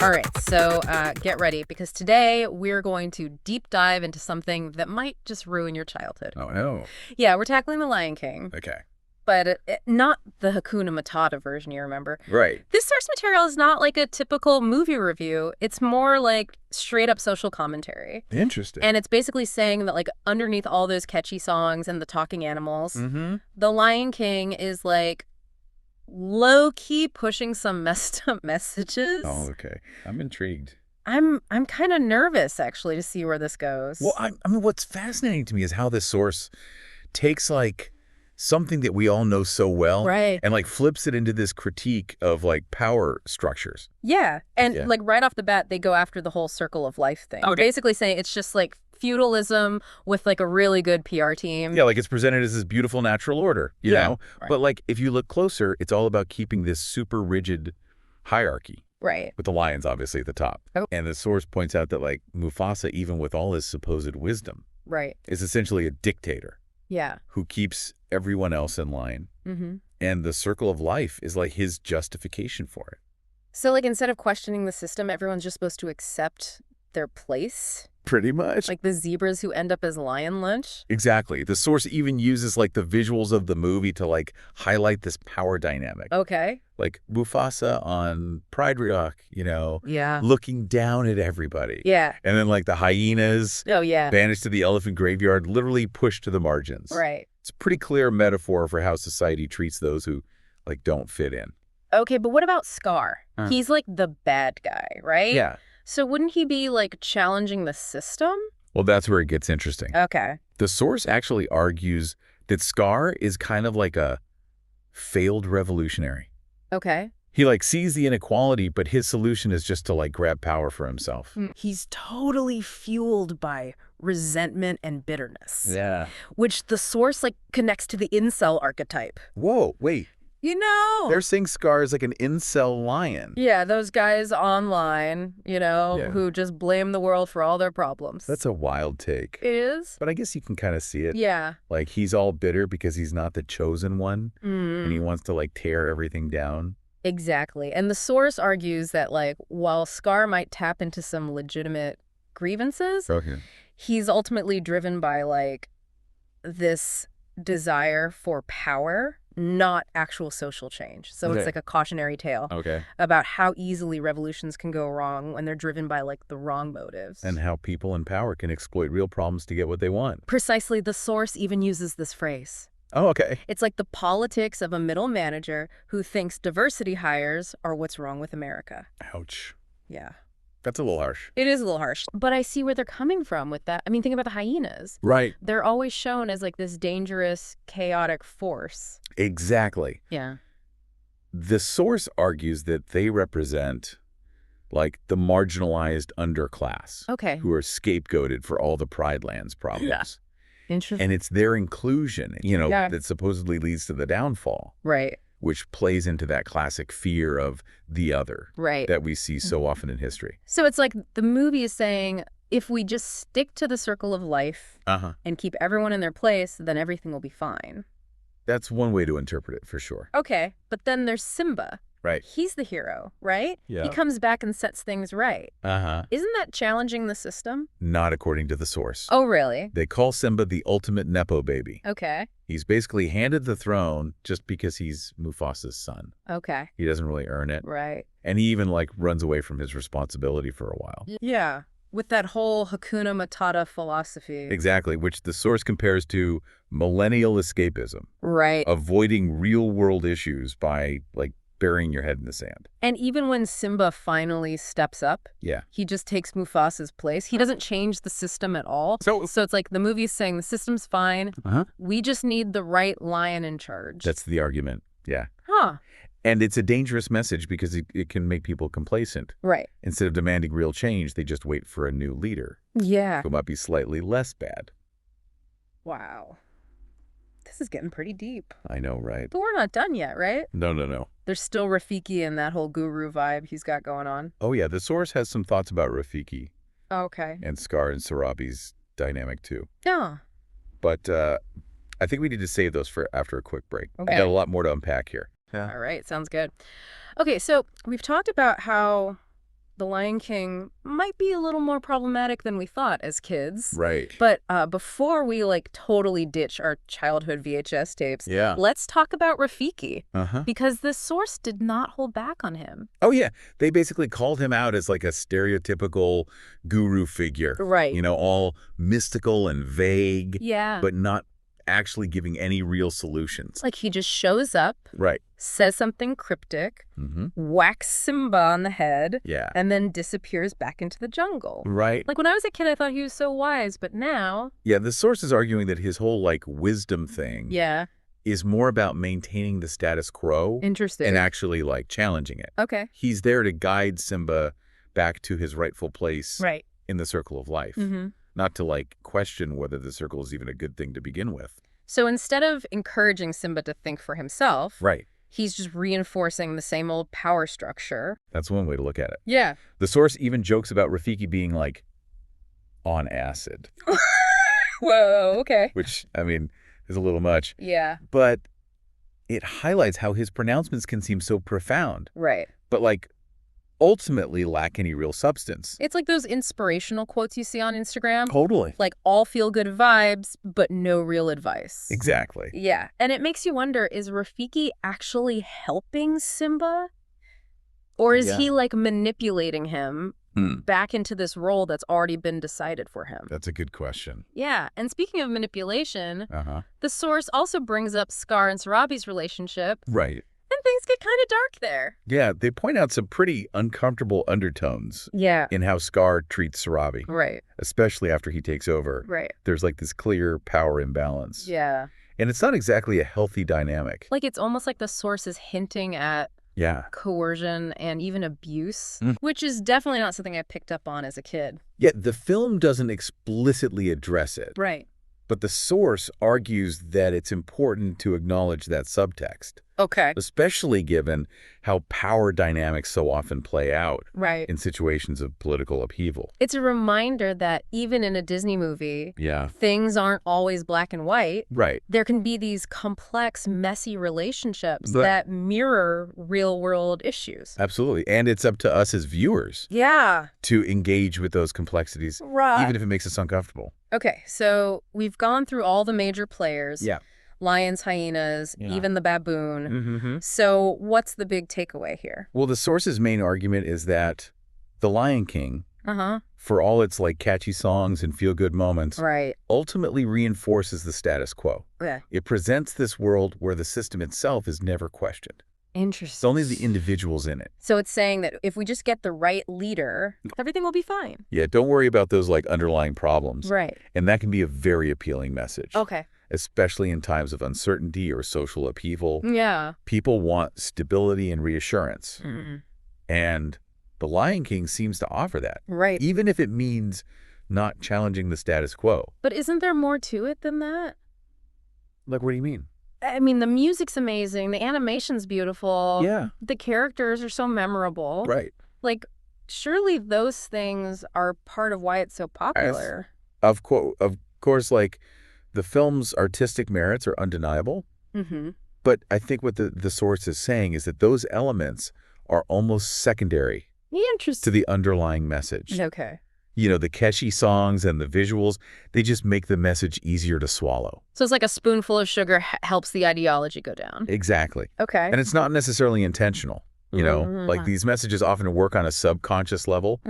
All right, so get ready because today we're going to deep dive into something that might just ruin your childhood. Oh, no. Yeah, we're tackling The Lion King, Okay. but not the Hakuna Matata version you remember. Right. This source material is not like a typical movie review. It's more like straight up social commentary. Interesting. And it's basically saying that like underneath all those catchy songs and the talking animals, Mm-hmm. The Lion King is like low-key pushing some messed up messages. Oh, okay. I'm intrigued. I'm kind of nervous, actually, to see where this goes. Well, I mean, what's fascinating to me is how this source takes, like, something that we all know so well Right. and, like, flips it into this critique of, like, power structures. Yeah. And, Yeah. like, right off the bat, they go after the whole circle of life thing. Okay. Basically saying it's just, like, feudalism with, like, a really good PR team. Yeah, like, it's presented as this beautiful natural order, you know? Right. But, like, if you look closer, it's all about keeping this super rigid hierarchy. Right. With the lions, obviously, at the top. Oh. And the source points out that, like, Mufasa, even with all his supposed wisdom, Right. is essentially a dictator Yeah. who keeps everyone else in line. Mm-hmm. And the circle of life is, like, his justification for it. So, like, instead of questioning the system, everyone's just supposed to accept their place? Pretty much. Like the zebras who end up as lion lunch? Exactly. The source even uses, like, the visuals of the movie to, like, highlight this power dynamic. Okay. Like, Mufasa on Pride Rock, you know, Yeah. looking down at everybody. Yeah. And then, like, the hyenas Oh, yeah. banished to the elephant graveyard, literally pushed to the margins. Right. It's a pretty clear metaphor for how society treats those who, like, don't fit in. Okay, but what about Scar? Huh. He's like the bad guy, right? Yeah. So wouldn't he be like challenging the system? Well, that's where it gets interesting. Okay. The source actually argues that Scar is kind of like a failed revolutionary. Okay. He, like, sees the inequality, but his solution is just to, like, grab power for himself. He's totally fueled by resentment and bitterness. Yeah. Which the source like connects to the incel archetype. Whoa, wait. You know. They're saying Scar is like an incel lion. Yeah, those guys online, you know, Yeah. who just blame the world for all their problems. That's a wild take. It is? But I guess you can kind of see it. Yeah. Like, he's all bitter because he's not the chosen one, and he wants to, like, tear everything down. Exactly. And the source argues that, like, while Scar might tap into some legitimate grievances, Okay. he's ultimately driven by, like, this desire for power, not actual social change. So Okay. it's like a cautionary tale Okay. about how easily revolutions can go wrong when they're driven by, like, the wrong motives. And how people in power can exploit real problems to get what they want. Precisely, the source even uses this phrase. Oh, okay. It's like the politics of a middle manager who thinks diversity hires are what's wrong with America. Ouch. Yeah. That's a little harsh. It is a little harsh, but I see where they're coming from with that. I mean, think about the hyenas. Right. They're always shown as like this dangerous, chaotic force. Exactly. Yeah. The source argues that they represent, like, the marginalized underclass Okay. who are scapegoated for all the Pride Lands problems. Yeah. Interesting. And it's their inclusion, you know, Yeah. that supposedly leads to the downfall, Right. which plays into that classic fear of the other Right. that we see so often in history. So it's like the movie is saying, if we just stick to the circle of life Uh-huh. and keep everyone in their place, then everything will be fine. That's one way to interpret it, for sure. Okay. But then there's Simba. Right. He's the hero, right? Yeah. He comes back and sets things right. Uh-huh. Isn't that challenging the system? Not according to the source. Oh, really? They call Simba the ultimate Nepo baby. Okay. He's basically handed the throne just because he's Mufasa's son. Okay. He doesn't really earn it. Right. And he even, like, runs away from his responsibility for a while. Yeah. With that whole Hakuna Matata philosophy. Exactly, which the source compares to millennial escapism, Right. avoiding real-world issues by, like, burying your head in the sand. And even when Simba finally steps up, Yeah. he just takes Mufasa's place. He doesn't change the system at all. So it's like the movie's saying the system's fine. We just need the right lion in charge. that's the argument. Yeah. Huh. And it's a dangerous message because it can make people complacent. Right. Instead of demanding real change, they just wait for a new leader Yeah. who might be slightly less bad. Wow. This is getting pretty deep. I know, right? But we're not done yet, right? No. There's still Rafiki and that whole guru vibe he's got going on. Oh, yeah, the source has some thoughts about Rafiki Okay. and Scar and Sarabi's dynamic, too. Yeah. But I think we need to save those for after a quick break. Okay. I got a lot more to unpack here. All right. Sounds good. Okay. So we've talked about how The Lion King might be a little more problematic than we thought as kids. Right. But before we like totally ditch our childhood VHS tapes, Yeah. let's talk about Rafiki. Uh-huh. Because the source did not hold back on him. Oh, yeah. They basically called him out as like a stereotypical guru figure. Right. All mystical and vague. Yeah. But not actually giving any real solutions. Like he just shows up, Right. says something cryptic, Mm-hmm. whacks Simba on the head, Yeah. and then disappears back into the jungle. Right. Like when I was a kid, I thought he was so wise, but now... Yeah, the source is arguing that his whole, like, wisdom thing Yeah. is more about maintaining the status quo Interesting. and actually, like, challenging it. Okay. He's there to guide Simba back to his rightful place Right. in the circle of life, Mm-hmm. not to, like, question whether the circle is even a good thing to begin with. So instead of encouraging Simba to think for himself, Right. he's just reinforcing the same old power structure. That's one way to look at it. Yeah. The source even jokes about Rafiki being, like, on acid, Whoa, okay. which, I mean, is a little much. Yeah. But it highlights how his pronouncements can seem so profound, Right. but, like, ultimately lack any real substance. It's like those inspirational quotes you see on Instagram. Totally. Like all feel-good vibes, but no real advice. Exactly. Yeah. And it makes you wonder, is Rafiki actually helping Simba? Or is he like manipulating him back into this role that's already been decided for him? That's a good question. Yeah. And speaking of manipulation, Uh-huh. the source also brings up Scar and Sarabi's relationship, Right. and things get kind of dark there. Yeah, they point out some pretty uncomfortable undertones Yeah. in how Scar treats Sarabi, Right. especially after he takes over. Right. There's like this clear power imbalance. Yeah. And it's not exactly a healthy dynamic. Like it's almost like the source is hinting at Yeah. coercion and even abuse, Mm. which is definitely not something I picked up on as a kid. Yet the film doesn't explicitly address it. Right. But the source argues that it's important to acknowledge that subtext, Okay. especially given how power dynamics so often play out Right. in situations of political upheaval. It's a reminder that even in a Disney movie, Yeah. things aren't always black and white. Right. There can be these complex, messy relationships But- that mirror real-world issues. Absolutely. And it's up to us as viewers Yeah. to engage with those complexities, Right. even if it makes us uncomfortable. Okay, so we've gone through all the major players. Yeah. Lions, hyenas, Yeah. even the baboon. Mm-hmm. So what's the big takeaway here? Well, the source's main argument is that The Lion King, Uh-huh. for all its like catchy songs and feel-good moments, Right. ultimately reinforces the status quo. Yeah. It presents this world where the system itself is never questioned. Interesting. It's only the individuals in it. So it's saying that if we just get the right leader, everything will be fine. Yeah, don't worry about those like underlying problems. Right. And that can be a very appealing message, Okay. especially in times of uncertainty or social upheaval. Yeah. People want stability and reassurance. Mm. And The Lion King seems to offer that, Right. even if it means not challenging the status quo. But isn't there more to it than that? Like, what do you mean? I mean, the music's amazing. The animation's beautiful. Yeah. The characters are so memorable. Right. Like, surely those things are part of why it's so popular. Of course, like, the film's artistic merits are undeniable. Mm-hmm. But I think what the source is saying is that those elements are almost secondary Interesting. to the underlying message. Okay. You know, the catchy songs and the visuals, they just make the message easier to swallow. So it's like a spoonful of sugar helps the ideology go down. Exactly. Okay. And it's not necessarily intentional. You know, like these messages often work on a subconscious level,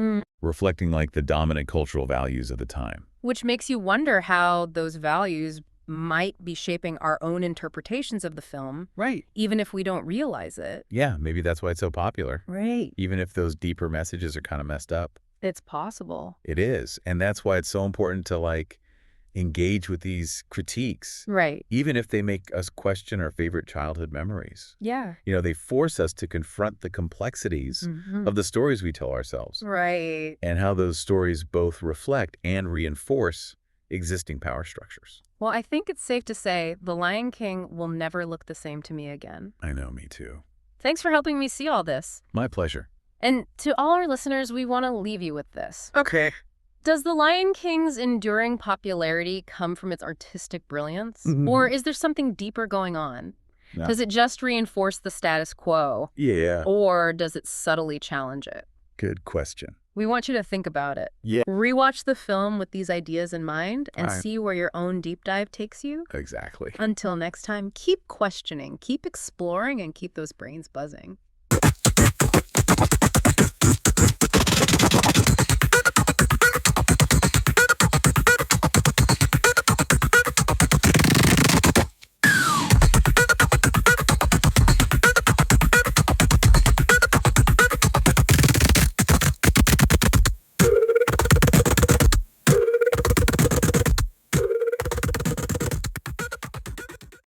reflecting like the dominant cultural values of the time. Which makes you wonder how those values might be shaping our own interpretations of the film, Right. even if we don't realize it. Yeah, maybe that's why it's so popular. Right. Even if those deeper messages are kind of messed up. It's possible. It is. And that's why it's so important to like engage with these critiques, Right. even if they make us question our favorite childhood memories. Yeah. You know, they force us to confront the complexities of the stories we tell ourselves Right. and how those stories both reflect and reinforce existing power structures. Well, I think it's safe to say The Lion King will never look the same to me again. I know, me too. Thanks for helping me see all this. My pleasure. And to all our listeners, we want to leave you with this. Okay. Does The Lion King's enduring popularity come from its artistic brilliance? Or is there something deeper going on? No. Does it just reinforce the status quo? Yeah. Or does it subtly challenge it? Good question. We want you to think about it. Yeah. Rewatch the film with these ideas in mind and see where your own deep dive takes you. Exactly. Until next time, keep questioning, keep exploring, and keep those brains buzzing.